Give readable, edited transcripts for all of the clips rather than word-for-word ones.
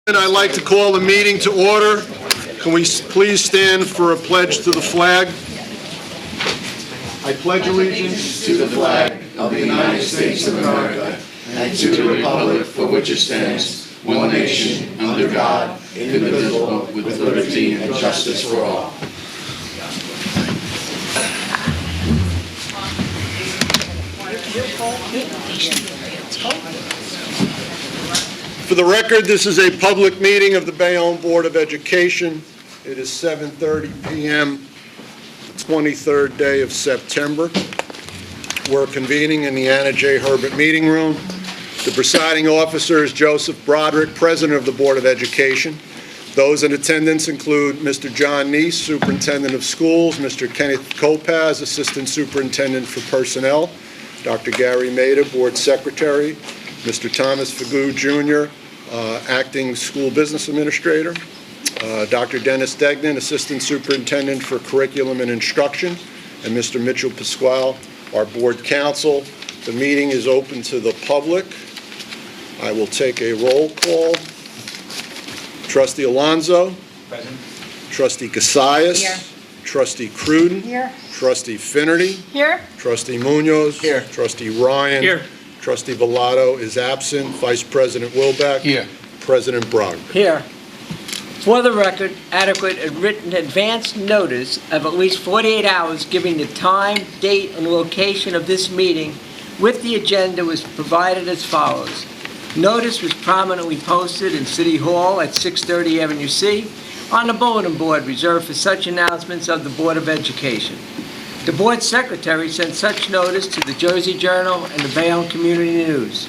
I'd like to call the meeting to order. Can we please stand for a pledge to the flag? I pledge allegiance to the flag of the United States of America and to the republic for which it stands, one nation, under God, indivisible, with liberty and justice for all. For the record, this is a public meeting of the Bayonne Board of Education. It is 7:30 p.m., the 23rd day of September. We're convening in the Anna J. Herbert Meeting Room. The presiding officer is Joseph Broderick, President of the Board of Education. Those in attendance include Mr. John Neese, Superintendent of Schools, Mr. Kenneth Kopaz, Assistant Superintendent for Personnel, Dr. Gary Maida, Board Secretary, Mr. Thomas Fagu, Jr., Acting School Business Administrator, Dr. Dennis Degnan, Assistant Superintendent for Curriculum and Instruction, and Mr. Mitchell Pasquale, our Board Counsel. The meeting is open to the public. I will take a roll call. Trustee Alonso. Present. Trustee Casillas. Here. Trustee Cruden. Here. Trustee Finnerty. Here. Trustee Munoz. Here. Trustee Ryan. Here. Trustee Villado is absent. Vice President Wilbeck. Here. President Brogg. Here. For the record, adequate and written advance notice of at least 48 hours giving the time, date, and location of this meeting with the agenda was provided as follows. Notice was prominently posted in City Hall at 630 Avenue C on the bulletin board reserved for such announcements of the Board of Education. The Board Secretary sent such notice to the Jersey Journal and the Bayonne Community News.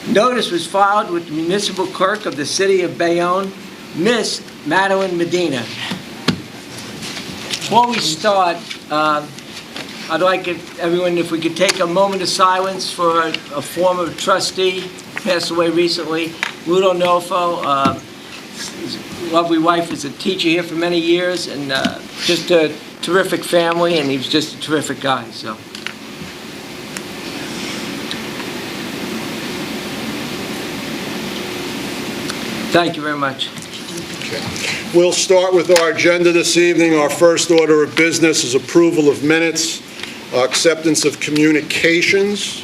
Notice was filed with the Municipal Clerk of the City of Bayonne, Miss Madeline Medina. Before we start, I'd like everyone, if we could take a moment of silence for a former trustee, passed away recently, Ludo Nofo. His lovely wife was a teacher here for many years, and just a terrific family, and he was just a terrific guy. So, thank you very much. We'll start with our agenda this evening. Our first order of business is approval of minutes, acceptance of communications.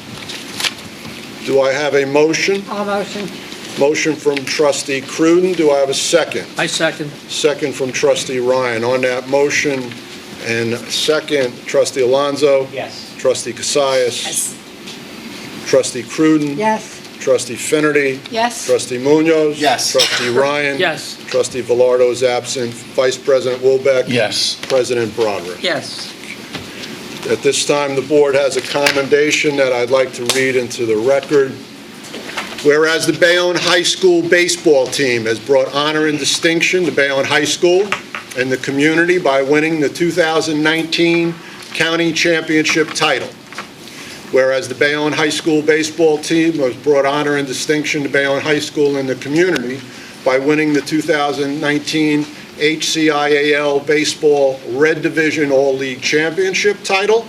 Do I have a motion? I'll motion. Motion from Trustee Cruden. Do I have a second? I second. Second from Trustee Ryan. On that motion and second, Trustee Alonso. Yes. Trustee Casillas. Yes. Trustee Cruden. Yes. Trustee Finnerty. Yes. Trustee Munoz. Yes. Trustee Ryan. Yes. Trustee Villardo is absent. Vice President Wilbeck. Yes. President Broderick. Yes. At this time, the board has a commendation that I'd like to read into the record. Whereas the Bayonne High School baseball team has brought honor and distinction to Bayonne High School and the community by winning the 2019 county championship title. Whereas the Bayonne High School baseball team has brought honor and distinction to Bayonne High School and the community by winning the 2019 HCIAL Baseball Red Division All-League Championship title.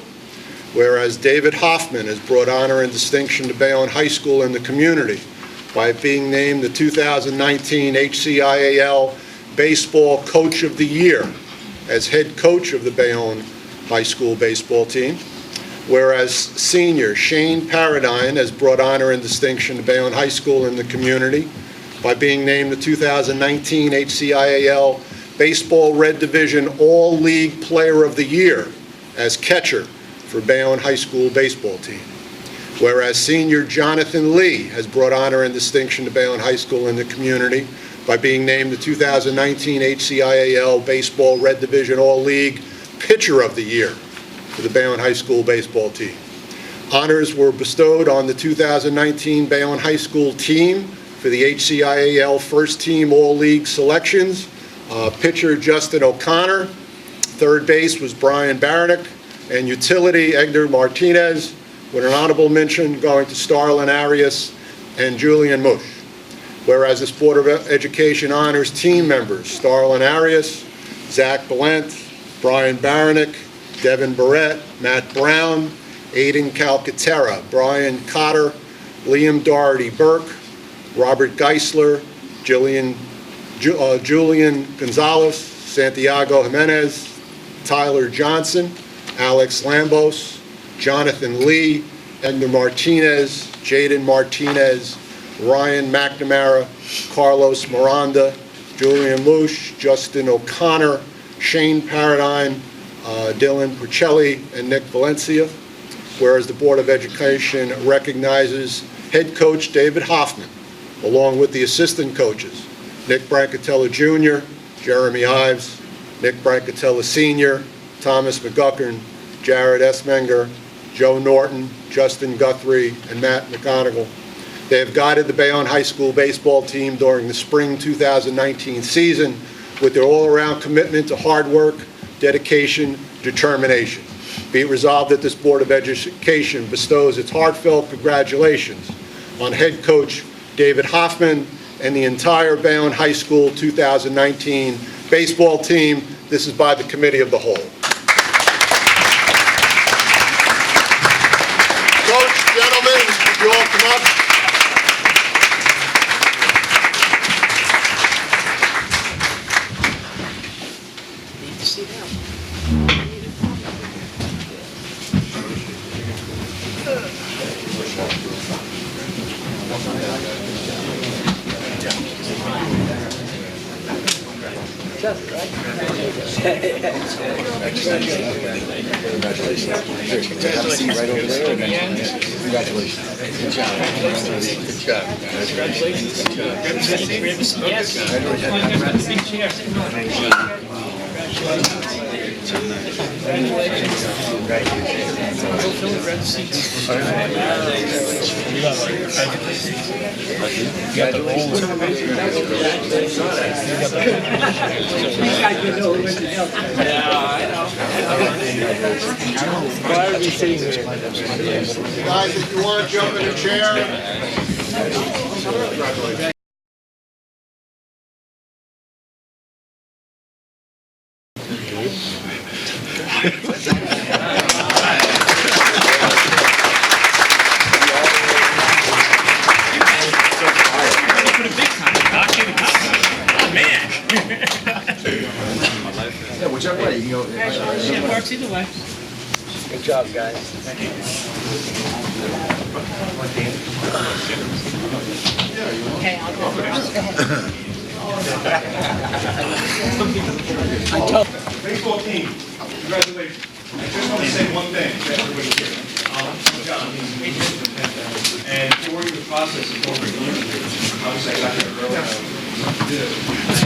Whereas David Hoffman has brought honor and distinction to Bayonne High School and the community by being named the 2019 HCIAL Baseball Coach of the Year as head coach of the Bayonne High School baseball team. Whereas senior Shane Paradine has brought honor and distinction to Bayonne High School and the community by being named the 2019 HCIAL Baseball Red Division All-League Player of the Year as catcher for Bayonne High School baseball team. Whereas senior Jonathan Lee has brought honor and distinction to Bayonne High School and the community by being named the 2019 HCIAL Baseball Red Division All-League Pitcher of the Year for the Bayonne High School baseball team. Honors were bestowed on the 2019 Bayonne High School team for the HCIAL First Team All-League selections. Pitcher Justin O'Connor, third base was Brian Baronick, and utility Edgar Martinez, with an honorable mention going to Starlin Arias and Julian Mush. Whereas this Board of Education honors team members Starlin Arias, Zach Balent, Brian Baronick, Devin Barrett, Matt Brown, Aiden Calcaterra, Brian Cotter, Liam Doherty Burke, Robert Geisler, Jillian Julian Gonzalez, Santiago Jimenez, Tyler Johnson, Alex Lambos, Jonathan Lee, Edgar Martinez, Jaden Martinez, Ryan McNamara, Carlos Miranda, Julian Lush, Justin O'Connor, Shane Paradine, Dylan Percelli, and Nick Valencia. Whereas the Board of Education recognizes head coach David Hoffman, along with the assistant coaches, Nick Brancatella Jr., Jeremy Ives, Nick Brancatella Sr., Thomas McGuckern, Jared Esmenger, Joe Norton, Justin Guthrie, and Matt McGonigal. They have guided the Bayonne High School baseball team during the spring 2019 season with their all-around commitment to hard work, dedication, determination. Be it resolved that this Board of Education bestows its heartfelt congratulations on head coach David Hoffman and the entire Bayonne High School 2019 baseball team. This is by the Committee of the Whole. Coach, gentlemen, would you all come up? Need to sit down. Just right. Have a seat right over there. Congratulations. Good job. Good job. Congratulations. Guys, if you want to jump in a chair. Yeah, whichever way you can go. Yeah, works either way. Good job, guys. Okay, I'll go first. Baseball team, congratulations. I just want to say one thing to everybody here. John, and during the process of over the years, obviously I got here early, I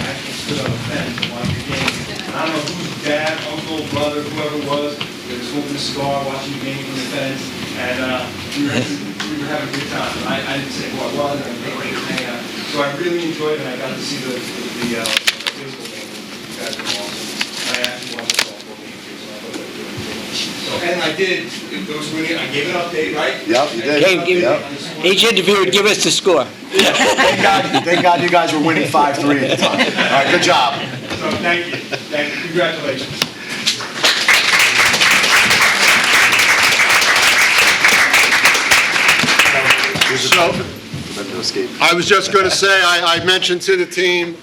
actually stood on the fence and watched the game. And I don't know whose dad, uncle, brother, whoever it was was smoking a cigar, watching the game from the fence, and we were having a good time. I didn't say who I was, I didn't think anything. So I really enjoyed it, and I got to see the baseball game. You guys were awesome. I actually watched the softball game too, so I thought that was really cool. So, and I did, I gave an update, right? Yep, you did. Yep. Each interviewer would give us the score. Thank God you guys were winning 5-3 at the time. All right, good job. So thank you, congratulations. So, I was just going to say, I mentioned to the team,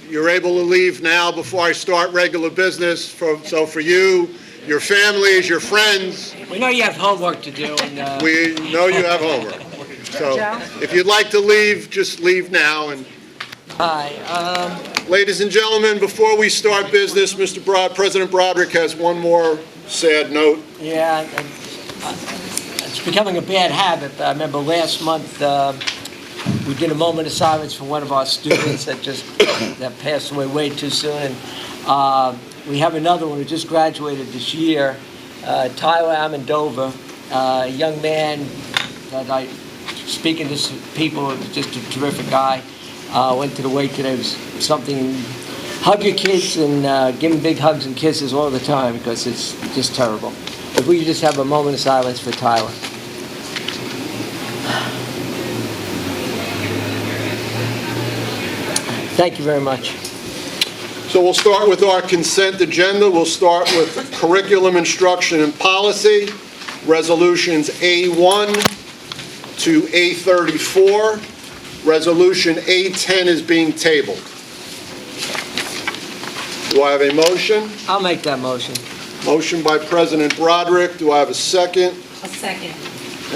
you're able to leave now before I start regular business. So for you, your families, your friends, We know you have homework to do, and we know you have homework. So if you'd like to leave, just leave now. And hi. ladies and gentlemen, before we start business, President Broderick has one more sad note. Yeah, it's becoming a bad habit. I remember last month, we did a moment of silence for one of our students that passed away way too soon. And we have another one who just graduated this year, Tyler Amendova, a young man that speaking to people, just a terrific guy. Went to the wake today. It was something, hug your kids and give them big hugs and kisses all the time because it's just terrible. If we could just have a moment of silence for Tyler. Thank you very much. So we'll start with our consent agenda. We'll start with curriculum instruction and policy, resolutions A1 to A34. Resolution A10 is being tabled. Do I have a motion? I'll make that motion. Motion by President Broderick. Do I have a second? A second.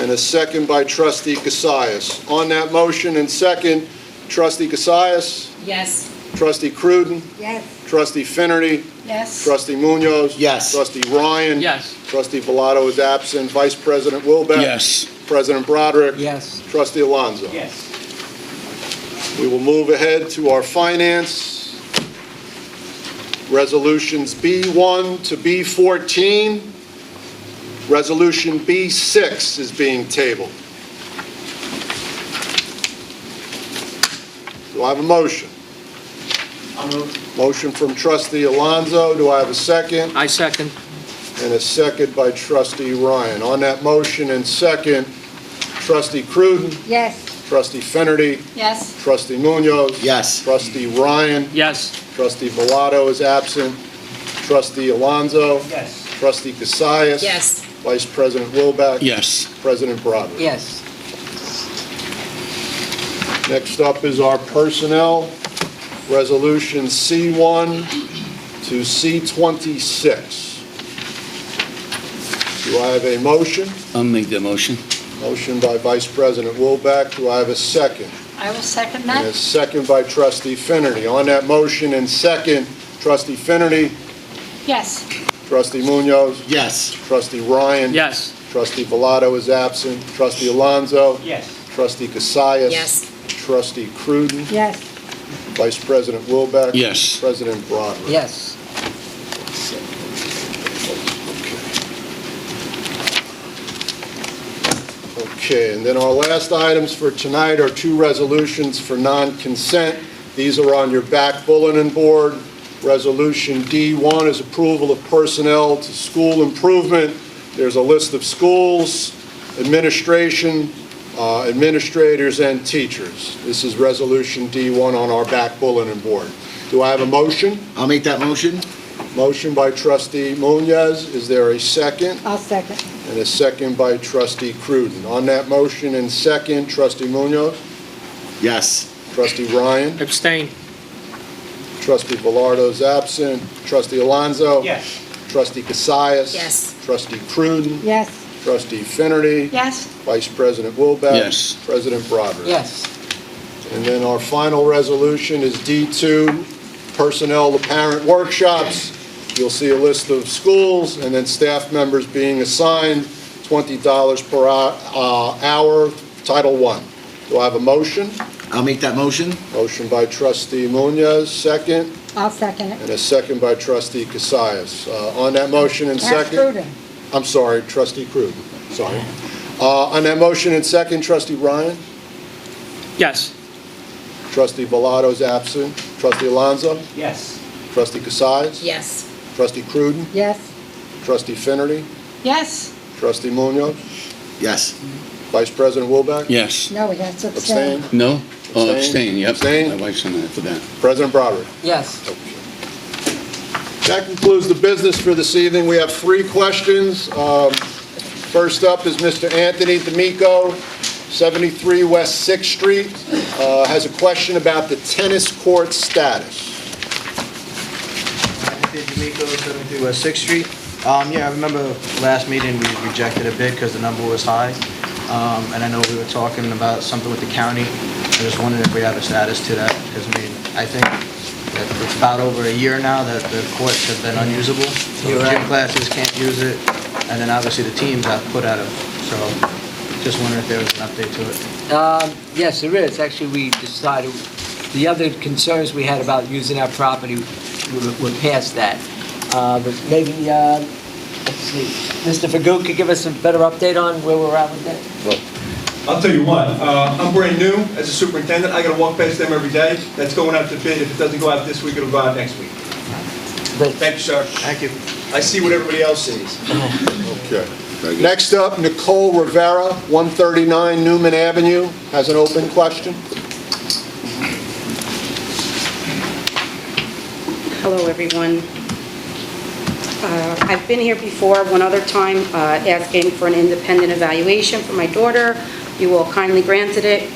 And a second by Trustee Cassius. On that motion and second, Trustee Cassius, Yes. Trustee Cruden, Yes. Trustee Finerty, Yes. Trustee Munoz. Yes. Trustee Ryan. Yes. Trustee Villado is absent. Vice President Wilbeck. Yes. President Broderick. Yes. Trustee Alonso. Yes. We will move ahead to our finance. Resolutions B1 to B14. Resolution B6 is being tabled. Do I have a motion? I'll move. Motion from Trustee Alonso. Do I have a second? I second. And a second by Trustee Ryan. On that motion and second, Trustee Cruden, Yes. Trustee Finerty, Yes. Trustee Munoz. Yes. Trustee Ryan. Yes. Trustee Villado is absent. Trustee Alonso. Yes. Trustee Cassius. Yes. Vice President Wilbeck. Yes. President Broderick. Yes. Next up is our personnel, Resolution C1 to C26. Do I have a motion? I'll make the motion. Motion by Vice President Wilbeck. Do I have a second? I will second And a that. second by Trustee Finerty. On that motion and second, Trustee Finerty, Yes. Trustee Munoz, Yes. Trustee Ryan. Yes. Trustee Villado is absent. Trustee Alonso. Yes. Trustee Cassius. Yes. Trustee Cruden. Yes. Vice President Wilbeck. Yes. President Broderick. Yes. Okay, and then our last items for tonight are two resolutions for non-consent. These are on your back bulletin board. Resolution D1 is approval of personnel to school improvement. There's a list of schools, administration, administrators, and teachers. This is Resolution D1 on our back bulletin board. Do I have a motion? I'll make that motion. Motion by Trustee Munoz. Is there a second? I'll second. And a second by Trustee Cruden. On that motion and second, Trustee Munoz, Yes. Trustee Ryan, Abstain. Trustee Velardo is absent, Trustee Alonso. Yes. Trustee Cassius. Yes. Trustee Cruden, Yes. Trustee Finerty. Yes. Vice President Wilbeck. Yes. President Broderick. Yes. And then our final resolution is D2, personnel to parent workshops. You'll see a list of schools and then staff members being assigned, $20 per hour, Title I. Do I have a motion? I'll make that motion. Motion by Trustee Munoz, second, I'll second it. and a second by Trustee Cassius. On that motion and That's second... prudent. I'm sorry, Trustee Cruden, sorry. On that motion and second, Trustee Ryan, Yes. Trustee Villado is absent, Trustee Alonso, Yes. Trustee Cassius, Yes. Trustee Cruden, Yes. Trustee Finerty, Yes. Trustee Munoz, Yes. Vice President Wilbeck, Yes. No, we got to abstain. abstain, No? Oh, Abstain. abstain, yep. Abstain. My wife's on that for that. President Broderick. Yes. That concludes the business for this evening. We have three questions. First up is Mr. Anthony D'Amico, 73 West 6th Street, has a question about the tennis court status. Anthony D'Amico, 73 West 6th Street. Yeah, I remember last meeting, we rejected a bid because the number was high. And I know we were talking about something with the county. I just wondered if we have a status to that, because, I mean, I think that it's about over a year now that the courts have been unusable. So You're gym right. classes can't use it, and then obviously the teams have put out of, so just wondering if there was an update to it. Yes, there is. Actually, we decided, the other concerns we had about using our property were past that. But maybe, let's see, Mr. Fagoot could give us a better update on where we're at with that? I'll tell you what, I'm brand new as a superintendent. I gotta walk past them every day. That's going out to bid. If it doesn't go out this week, it'll go out next week. But- Thank you, sir. Thank you. I see what everybody else sees. Okay. Next up, Nicole Rivera, 139 Newman Avenue, has an open question. Hello, everyone. I've been here before, one other time, asking for an independent evaluation for my daughter. You all kindly granted it.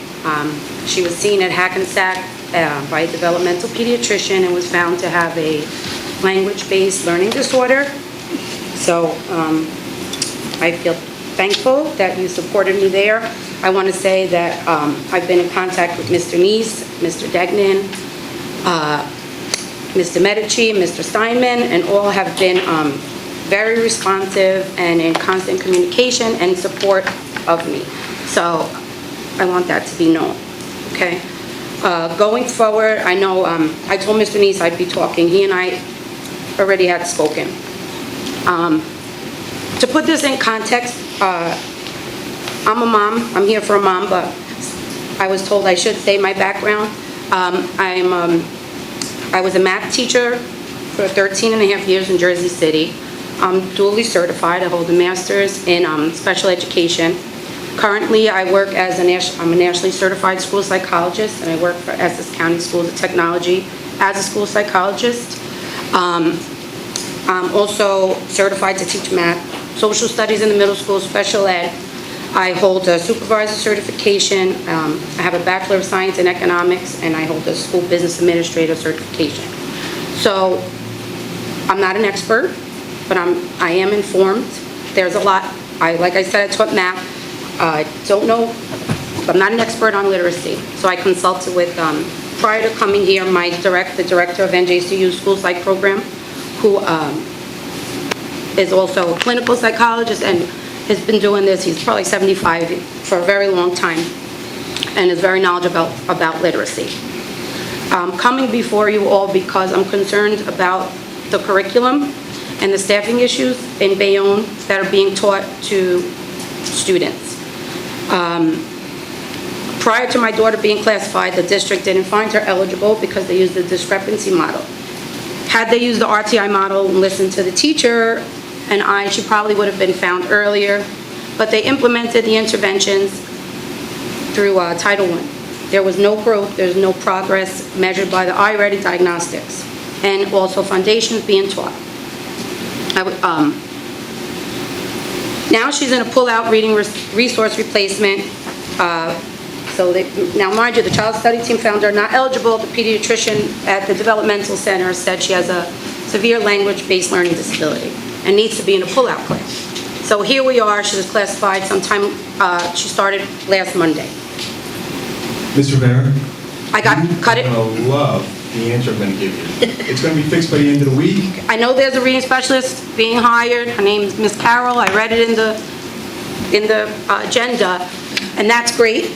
She was seen at Hackensack by a developmental pediatrician and was found to have a language-based learning disorder. So I feel thankful that you supported me there. I want to say that I've been in contact with Mr. Neese, Mr. Degnan, Mr. Medici, Mr. Steinman, and all have been very responsive and in constant communication and support of me. So I want that to be known, okay? Going forward, I know I told Mr. Neese I'd be talking. He and I already had spoken. To put this in context, I'm a mom. I'm here for a mom, but I was told I should say my background. I was a math teacher for 13 and a half years in Jersey City. I'm dually certified. I hold a master's in special education. Currently, I work as I'm a nationally certified school psychologist, and I work for Essex County Schools of Technology as a school psychologist. I'm also certified to teach math, social studies in the middle school, special ed. I hold a supervisor certification. I have a Bachelor of Science in Economics, and I hold a school business administrator certification. So I'm not an expert, but I am informed. There's a lot. Like I said, I taught math. I don't know. I'm not an expert on literacy, so I consulted with, prior to coming here, the director of NJCU's school psych program, who is also a clinical psychologist and has been doing this. He's probably 75 for a very long time and is very knowledgeable about literacy. Coming before you all because I'm concerned about the curriculum and the staffing issues in Bayonne that are being taught to students. Prior to my daughter being classified, the district didn't find her eligible because they used the discrepancy model. Had they used the RTI model and listened to the teacher and she probably would have been found earlier, but they implemented the interventions through Title I. There was no growth, there's no progress measured by the iReady diagnostics, and also foundations being taught. Now she's in a pull-out reading resource replacement. Now mind you, the child study team found her not eligible. The pediatrician at the developmental center said she has a severe language-based learning disability and needs to be in a pull-out class. So here we are. She was classified sometime, she started last Monday. Mr. Rivera? I got cut it. You're going to love the answer I'm going to give you. It's going to be fixed by the end of the week. I know there's a reading specialist being hired. Her name's Miss Carol. I read it in the agenda, and that's great.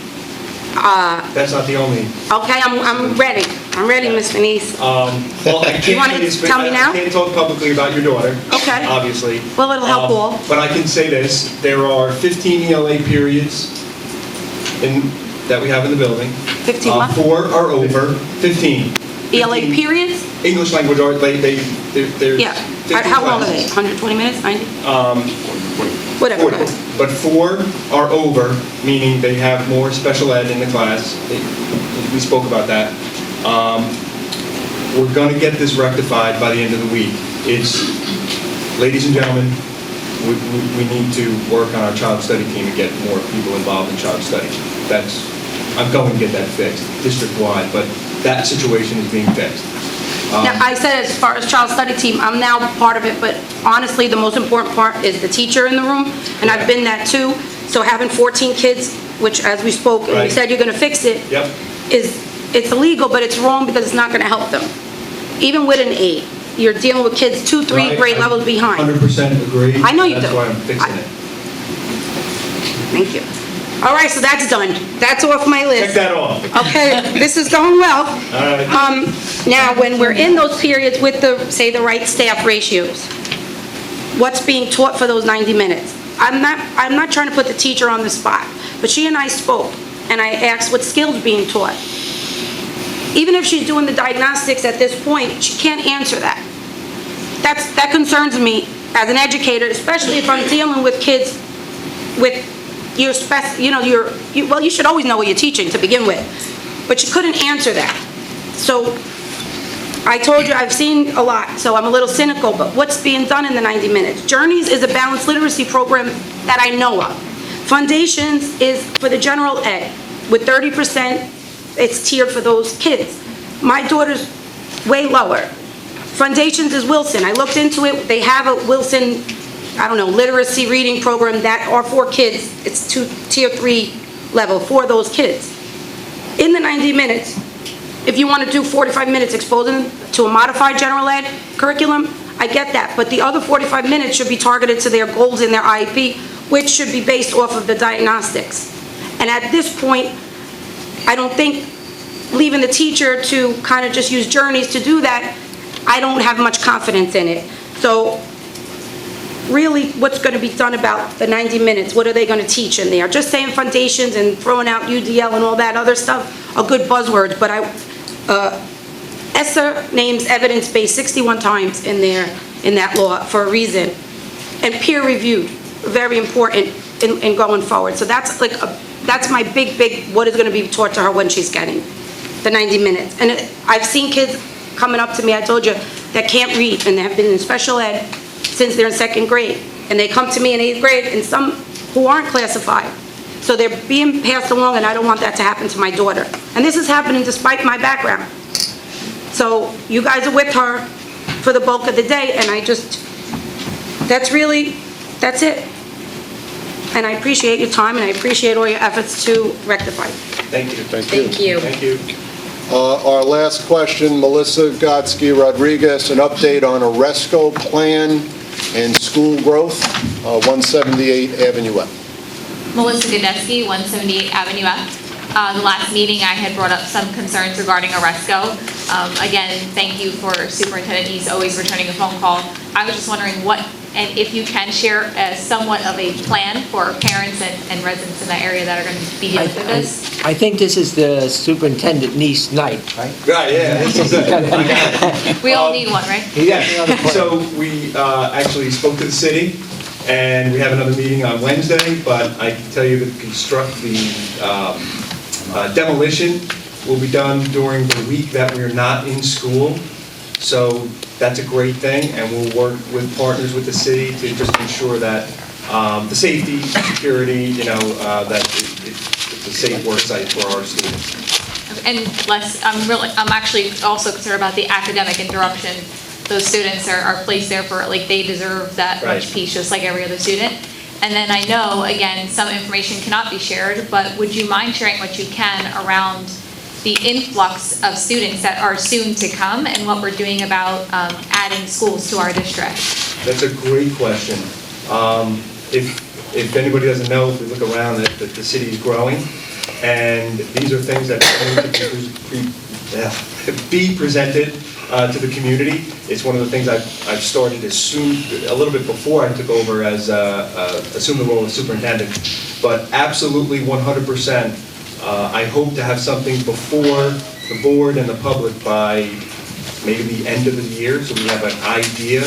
That's not the only. Okay, I'm ready. I'm ready, Ms. Denise. Well, I can't You want to tell me now? I can't talk publicly about your daughter. Okay. Obviously. Well, it'll help all. But I can say this: there are 15 ELA periods that we have in the building. 15 what? 4 are over. 15. ELA periods? English language art. They're Yeah. 15 How long are they? classes. 120 minutes? 90? Whatever. 40. But 4 are over, meaning they have more special ed in the class. We spoke about that. We're going to get this rectified by the end of the week. Ladies and gentlemen, we need to work on our child study team and get more people involved in child study. I'm going to get that fixed, district-wide, but that situation is being fixed. Now, I said as far as child study team, I'm now part of it, but honestly, the most important part is the teacher in the room, and I've been that too. So having 14 kids, which as we spoke, and you Right. said you're going to fix it, Yep. it's illegal, but it's wrong because it's not going to help them. Even with an 8, you're dealing with kids 2, 3 grade levels behind. 100% agree. I know you do. That's why I'm fixing it. Thank you. All right, so that's done. That's off my list. Check that off. Okay, this is going well. All right. Now, when we're in those periods with the right staff ratios, what's being taught for those 90 minutes? I'm not trying to put the teacher on the spot, but she and I spoke, and I asked what skills being taught. Even if she's doing the diagnostics at this point, she can't answer that. That concerns me as an educator, especially if I'm dealing with kids with you should always know what you're teaching to begin with, but you couldn't answer that. So I told you I've seen a lot, so I'm a little cynical, but what's being done in the 90 minutes? Journeys is a balanced literacy program that I know of. Foundations is for the general ed. With 30%, it's tiered for those kids. My daughter's way lower. Foundations is Wilson. I looked into it. They have a Wilson, I don't know, literacy reading program that are for kids. It's tier 3 level for those kids. In the 90 minutes, if you want to do 45 minutes exposing them to a modified general ed curriculum, I get that. But the other 45 minutes should be targeted to their goals in their IEP, which should be based off of the diagnostics. And at this point, I don't think leaving the teacher to kind of just use journeys to do that, I don't have much confidence in it. So really, what's going to be done about the 90 minutes? What are they going to teach in there? Just saying foundations and throwing out UDL and all that other stuff are good buzzwords, but ESSA names evidence-based 61 times in that law for a reason. And peer-reviewed, very important in going forward. So that's that's my big, what is going to be taught to her when she's getting the 90 minutes. And I've seen kids coming up to me, I told you, that can't read, and they have been in special ed since they're in 2nd grade. And they come to me in 8th grade, and some who aren't classified. So they're being passed along, and I don't want that to happen to my daughter. And this is happening despite my background. So you guys are with her for the bulk of the day, and that's it. And I appreciate your time, and I appreciate all your efforts to rectify it. Thank you. Thank you. Thank you. Thank you. Our last question, Melissa Godsky Rodriguez, an update on a RESCO plan and school growth, 178 Avenue F. Melissa Godesky, 178 Avenue F. The last meeting, I had brought up some concerns regarding a RESCO. Again, thank you for Superintendent. He's always returning a phone call. I was just wondering and if you can share somewhat of a plan for parents and residents in that area that are going to be dealing with this. I think this is the superintendent niece night, right? Right, yeah. This is it. We all need one, right? Yes, so we actually spoke to the city, and we have another meeting on Wednesday, but I can tell you that the demolition will be done during the week that we're not in school. So that's a great thing, and we'll work with partners with the city to just ensure that the safety, security, that it's a safe work site for our students. And I'm actually also concerned about the academic interruption. Those students are placed there for, they deserve that much peace, just like every other student. And then I know, again, some information cannot be shared, but would you mind sharing what you can around the influx of students that are soon to come and what we're doing about adding schools to our district? That's a great question. If anybody doesn't know, if we look around, that the city is growing, and these are things that are going to be presented to the community. It's one of the things I've started as soon, a little bit before I took over as assumed the role of superintendent, but absolutely 100%. I hope to have something before the board and the public by maybe the end of the year, so we have an idea.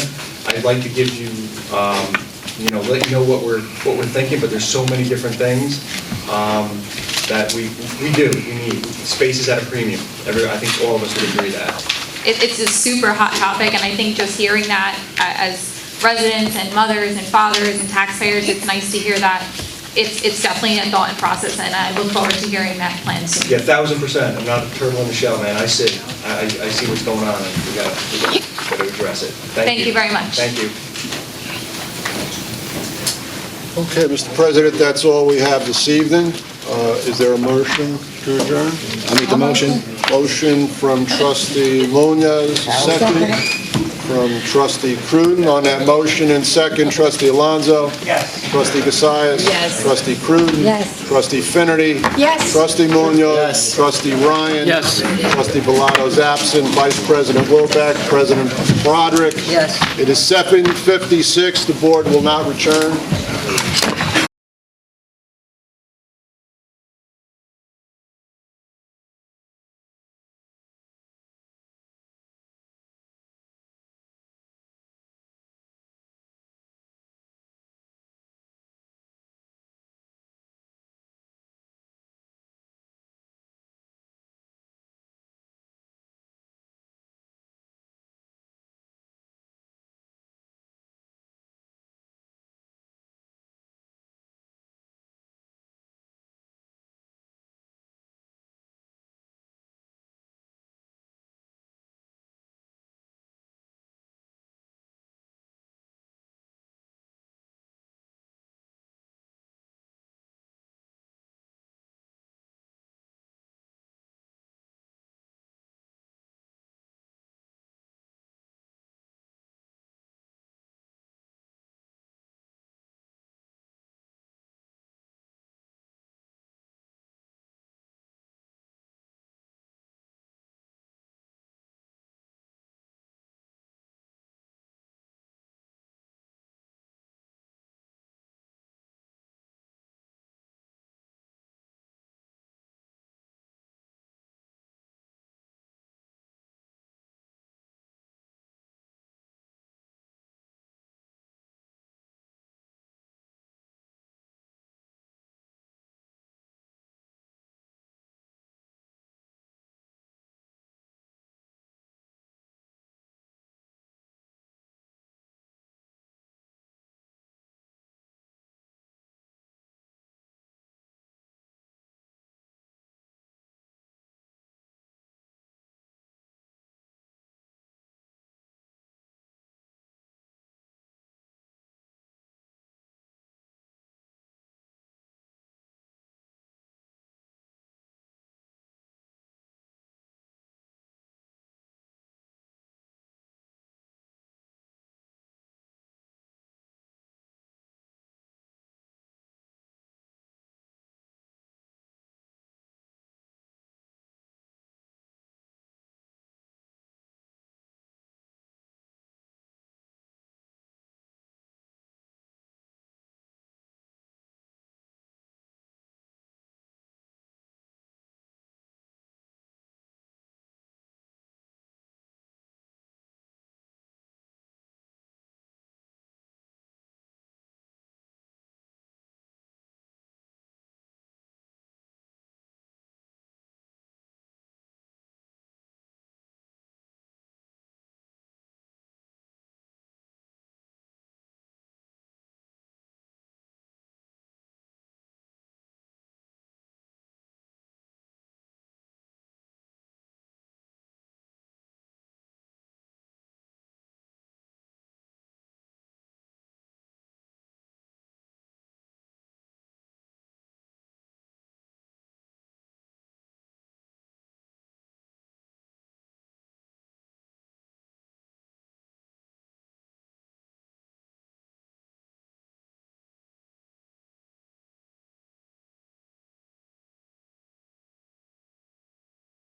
I'd like to give you, let you know what we're thinking, but there's so many different things that we need. Space is at a premium. I think all of us would agree that. It's a super hot topic, and I think just hearing that as residents and mothers and fathers and taxpayers, it's nice to hear that. It's definitely a thought and process, and I look forward to hearing that plan soon. Yeah, 1,000%. I'm not a turtle in the shell, man. I see what's going on, and we gotta address it. Thank you very much. Thank you. Okay, Mr. President, that's all we have this evening. Is there a motion to adjourn? I make the motion. Motion from trustee Munoz, second from trustee Cruden. On that motion and second, trustee Alonso. Yes. Trustee Cassius. Yes. Trustee Cruden. Yes. Trustee Finnerty. Yes. Trustee Munoz. Yes. Trustee Ryan. Yes. Trustee Bellatto's absent. Vice President Wilbeck. President Broderick. Yes. It is 7:56. The board will not return.